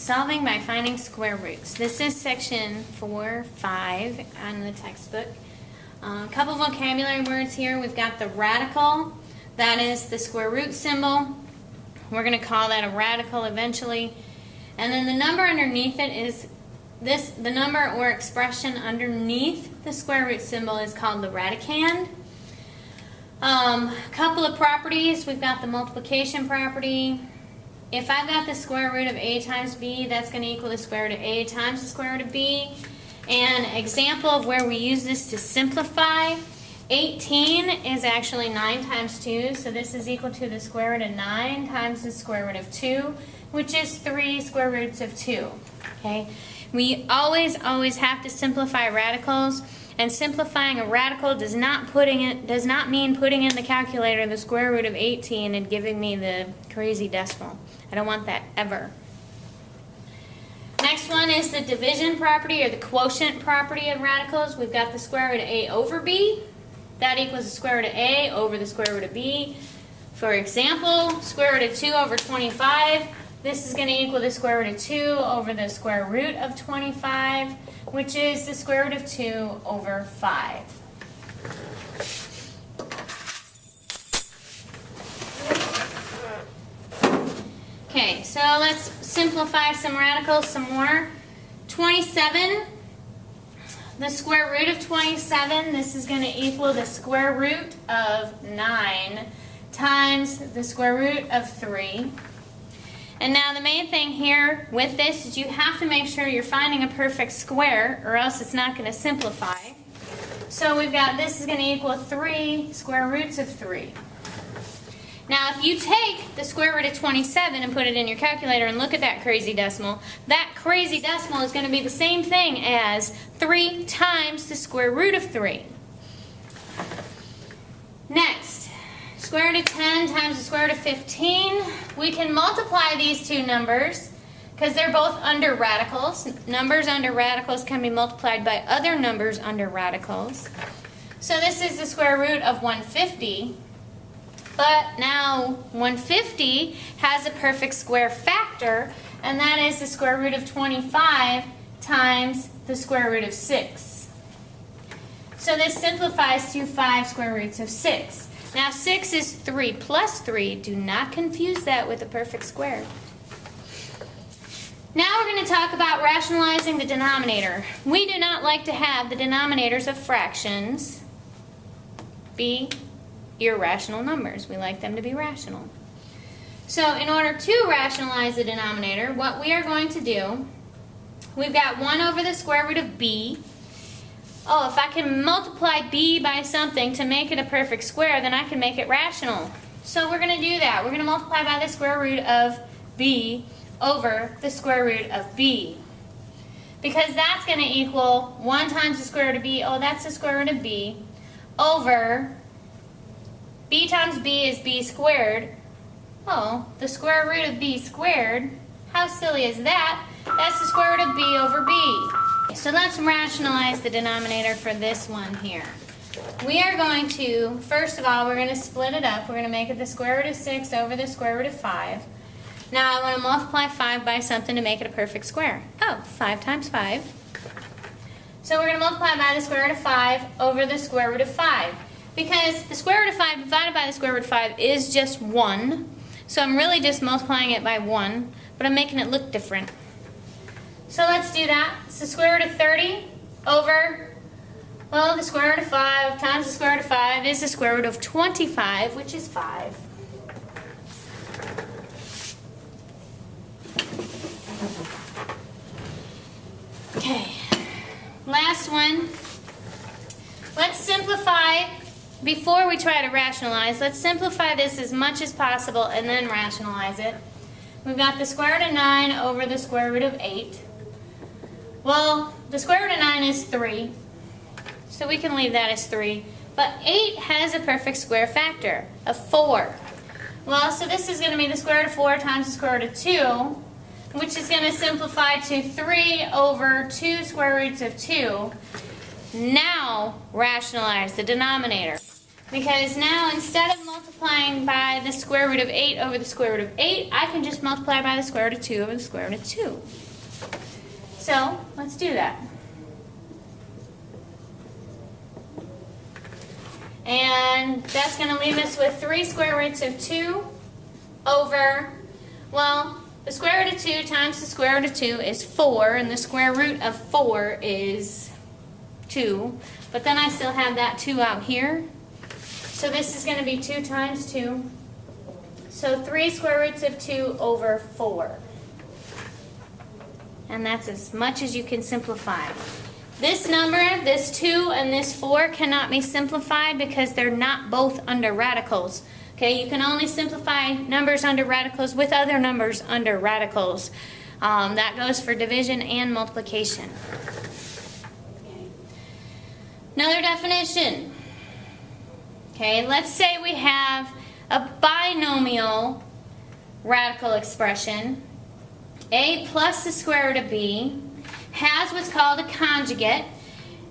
solving by finding square roots. This is section 4-5 on the textbook. A couple vocabulary words here. We've got the radical. That is the square root symbol. We're going to call that a radical eventually. And then the number underneath it is the number or expression underneath the square root symbol is called the radicand. Couple of properties. We've got the multiplication property. If I've got the square root of a times b, that's going to equal the square root of a times the square root of b. An example of where we use this to simplify, 18 is actually 9 times 2, so this is equal to the square root of 9 times the square root of 2, which is 3 square roots of 2. Okay? We always have to simplify radicals, and simplifying a radical does not mean putting in the calculator the square root of 18 and giving me the crazy decimal. I don't want that ever. Next one is the division property or the quotient property of radicals. We've got the square root of a over b. That equals the square root of a over the square root of b. For example, square root of 2 over 25. This is going to equal the square root of 2 over the square root of 25, which is the square root of 2 over 5. Okay, so let's simplify some radicals some more. 27, the square root of 27, this is going to equal the square root of 9 times the square root of 3. And now the main thing here with this is you have to make sure you're finding a perfect square or else it's not going to simplify. So we've got this is going to equal 3 square roots of 3. Now if you take the square root of 27 and put it in your calculator and look at that crazy decimal, that crazy decimal is going to be the same thing as 3 times the square root of 3. Next, square root of 10 times the square root of 15. We can multiply these two numbers because they're both under radicals. Numbers under radicals can be multiplied by other numbers under radicals. So this is the square root of 150. But now 150 has a perfect square factor, and that is the square root of 25 times the square root of 6. So this simplifies to 5 square roots of 6. Now 6 is 3 plus 3. Do not confuse that with a perfect square. Now we're going to talk about rationalizing the denominator. We do not like to have the denominators of fractions be irrational numbers. We like them to be rational. So in order to rationalize the denominator, what we are going to do, we've got 1 over the square root of b. Oh, if I can multiply b by something to make it a perfect square, then I can make it rational. So we're going to do that. We're going to multiply by the square root of b over the square root of b. Because that's going to equal 1 times the square root of b, oh, that's the square root of b, over b times b is b squared. Oh, the square root of b squared. How silly is that? That's the square root of b over b. So let's rationalize the denominator for this one here. We are going to, first of all, we're going to split it up. We're going to make it the square root of 6 over the square root of 5. Now I want to multiply 5 by something to make it a perfect square. Oh, 5 times 5. So we're going to multiply by the square root of 5 over the square root of 5. Because the square root of 5 divided by the square root of 5 is just 1. So I'm really just multiplying it by 1, but I'm making it look different. So let's do that. It's the square root of 30 over, well, the square root of 5 times the square root of 5 is the square root of 25, which is 5. Okay, last one. Let's simplify. Before we try to rationalize, let's simplify this as much as possible and then rationalize it. We've got the square root of 9 over the square root of 8. Well, the square root of 9 is 3, so we can leave that as 3. But 8 has a perfect square factor of 4. Well, so this is going to be the square root of 4 times the square root of 2, which is going to simplify to 3 over 2 square roots of 2. Now, rationalize the denominator. Because now instead of multiplying by the square root of 8 over the square root of 8, I can just multiply by the square root of 2 over the square root of 2. So let's do that. And that's going to leave us with 3 square roots of 2 over, well, the square root of 2 times the square root of 2 is 4, and the square root of 4 is 2. But then I still have that 2 out here. So this is going to be 2 times 2. So 3 square roots of 2 over 4. And that's as much as you can simplify. This number, this 2 and this 4 cannot be simplified because they're not both under radicals. Okay, you can only simplify numbers under radicals with other numbers under radicals. That goes for division and multiplication. Okay. Another definition. Okay, let's say we have a binomial radical expression. A plus the square root of b has what's called a conjugate,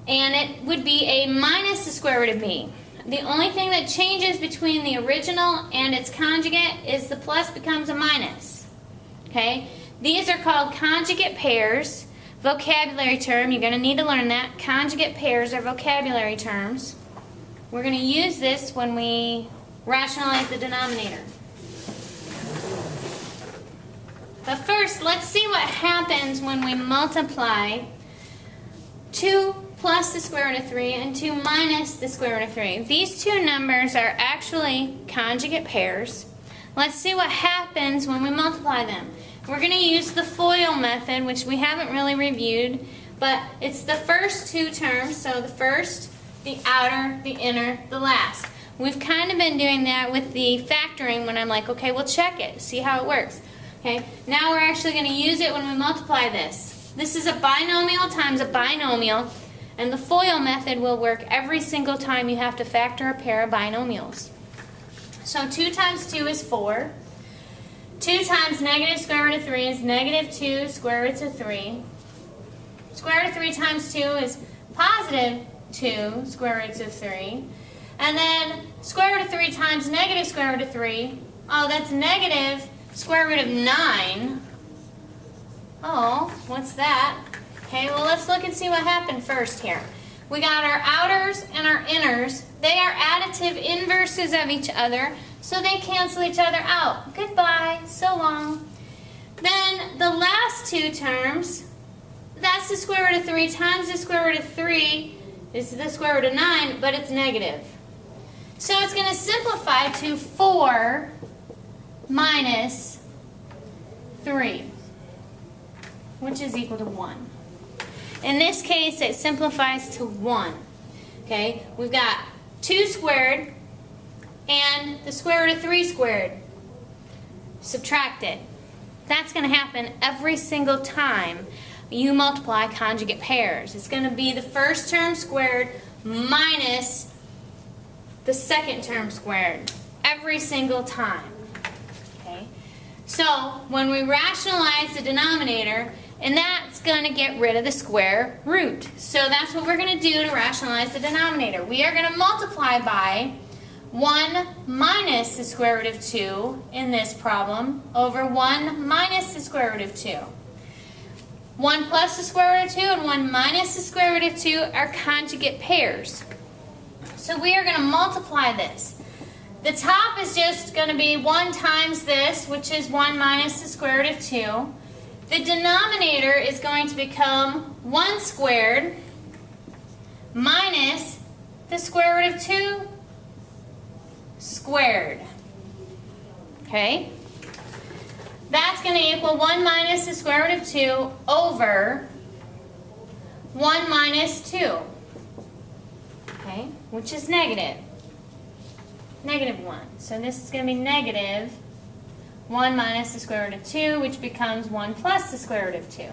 and it would be a minus the square root of b. The only thing that changes between the original and its conjugate is the plus becomes a minus. Okay? These are called conjugate pairs. Vocabulary term, you're going to need to learn that. Conjugate pairs are vocabulary terms. We're going to use this when we rationalize the denominator. But first, let's see what happens when we multiply 2 plus the square root of 3 and 2 minus the square root of 3. These two numbers are actually conjugate pairs. Let's see what happens when we multiply them. We're going to use the FOIL method, which we haven't really reviewed, but it's the first two terms, so the first, the outer, the inner, the last. We've kind of been doing that with the factoring when I'm like, okay, we'll check it, see how it works. Okay, now we're actually going to use it when we multiply this. This is a binomial times a binomial. And the FOIL method will work every single time you have to factor a pair of binomials. So 2 times 2 is 4. 2 times negative square root of 3 is negative 2 square roots of 3. Square root of 3 times 2 is positive 2 square roots of 3. And then square root of 3 times negative square root of 3, oh, that's negative square root of 9. Oh, what's that? Okay, well, let's look and see what happened first here. We got our outers and our inners. They are additive inverses of each other, so they cancel each other out. Goodbye, so long. Then the last two terms, that's the square root of 3 times the square root of 3 is the square root of 9, but it's negative. So it's going to simplify to 4 minus 3, which is equal to 1. In this case, it simplifies to 1. Okay, we've got 2 squared and the square root of 3 squared. Subtract it. That's going to happen every single time you multiply conjugate pairs. It's going to be the first term squared minus the second term squared every single time. Okay, so when we rationalize the denominator, and that's going to get rid of the square root. So that's what we're going to do to rationalize the denominator. We are going to multiply by 1 minus the square root of 2 in this problem over 1 minus the square root of 2. 1 plus the square root of 2 and 1 minus the square root of 2 are conjugate pairs. So we are going to multiply this. The top is just going to be 1 times this, which is 1 minus the square root of 2. The denominator is going to become 1 squared minus the square root of 2 squared. Okay? That's going to equal 1 minus the square root of 2 over 1 minus 2. Okay? Which is negative. Negative 1. So this is going to be negative 1 minus the square root of 2, which becomes 1 plus the square root of 2.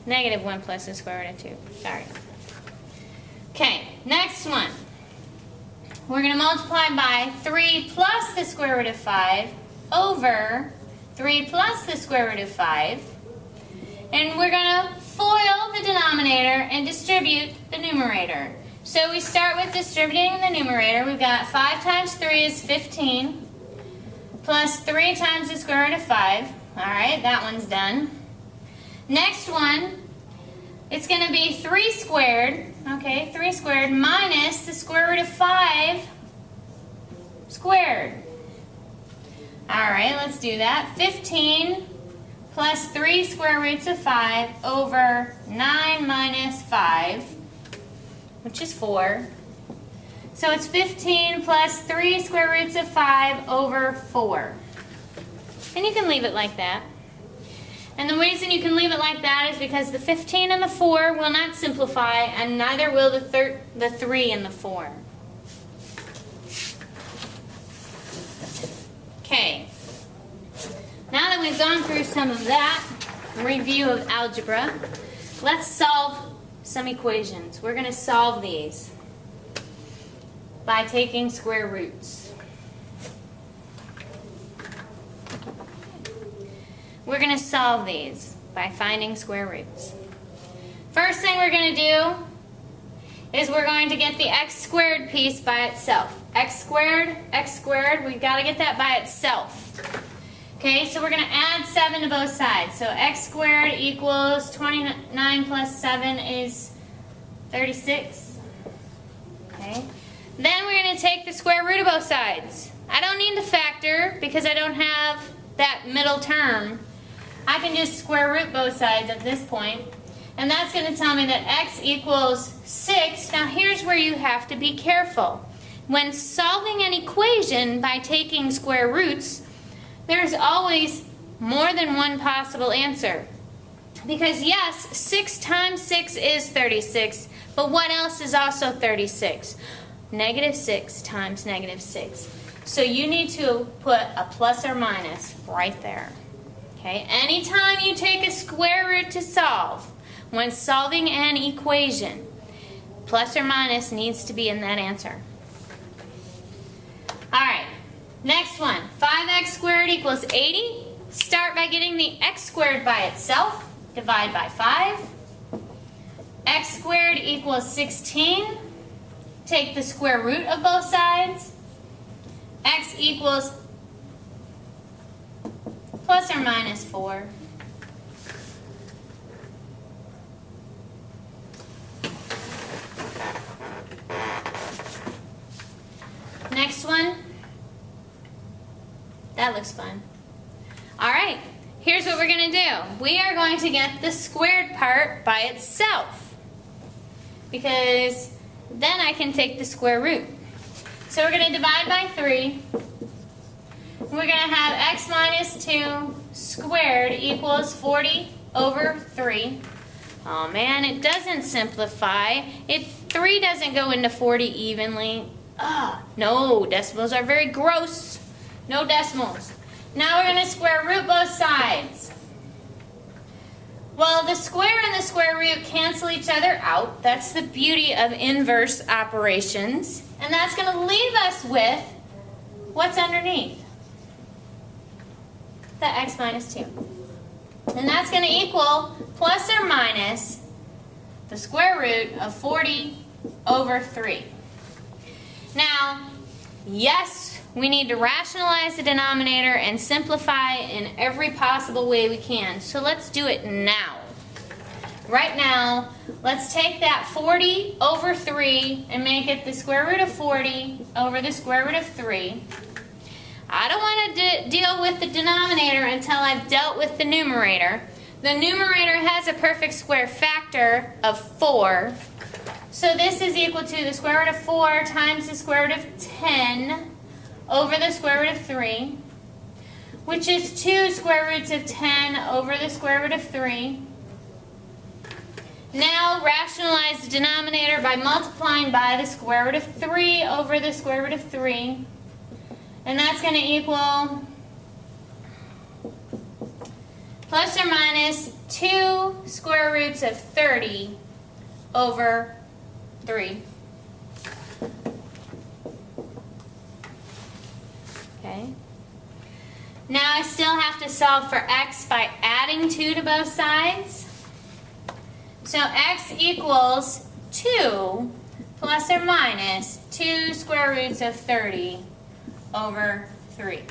Negative 1 plus the square root of 2. Sorry. Okay, next one. We're going to multiply by 3 plus the square root of 5 over 3 plus the square root of 5. And we're going to FOIL the denominator and distribute the numerator. So we start with distributing the numerator. We've got 5 times 3 is 15, plus 3 times the square root of 5. All right, that one's done. Next one, it's going to be 3 squared, okay, 3 squared minus the square root of 5 squared. All right, let's do that. 15 plus 3 square roots of 5 over 9 minus 5, which is 4. So it's 15 plus 3 square roots of 5 over 4. And you can leave it like that. And the reason you can leave it like that is because the 15 and the 4 will not simplify, and neither will the 3 and the 4. Okay. Now that we've gone through some of that review of algebra, let's solve some equations. We're going to solve these by taking square roots. We're going to solve these by finding square roots. First thing we're going to do is we're going to get the x squared piece by itself. X squared, we've got to get that by itself. Okay, so we're going to add 7 to both sides. So x squared equals 29 plus 7 is 36. Okay. Then we're going to take the square root of both sides. I don't need to factor because I don't have that middle term. I can just square root both sides at this point. And that's going to tell me that x equals 6. Now here's where you have to be careful. When solving an equation by taking square roots, there's always more than one possible answer. Because yes, 6 times 6 is 36, but what else is also 36? Negative 6 times negative 6. So you need to put a plus or minus right there. Okay, anytime you take a square root to solve, when solving an equation, plus or minus needs to be in that answer. Alright, next one. 5x squared equals 80. Start by getting the x squared by itself. Divide by 5. X squared equals 16. Take the square root of both sides. X equals plus or minus 4. Next one. That looks fun. Alright, here's what we're going to do. We are going to get the squared part by itself, because then I can take the square root. So we're going to divide by 3. We're going to have x minus 2 squared equals 40 over 3. Oh man, it doesn't simplify. 3 doesn't go into 40 evenly. No, decimals are very gross. No decimals. Now we're going to square root both sides. Well, the square and the square root cancel each other out. That's the beauty of inverse operations. And that's going to leave us with what's underneath? The x minus 2. And that's going to equal plus or minus the square root of 40 over 3. Now, yes, we need to rationalize the denominator and simplify in every possible way we can. So let's do it now. Right now, let's take that 40 over 3 and make it the square root of 40 over the square root of 3. I don't want to deal with the denominator until I've dealt with the numerator. The numerator has a perfect square factor of 4. So this is equal to the square root of 4 times the square root of 10 over the square root of 3, which is 2 square roots of 10 over the square root of 3. Now rationalize the denominator by multiplying by the square root of 3 over the square root of 3. And that's going to equal plus or minus 2 square roots of 30 over 3. Okay. Now I still have to solve for x by adding 2 to both sides. So x equals 2 plus or minus 2 square roots of 30 over 3.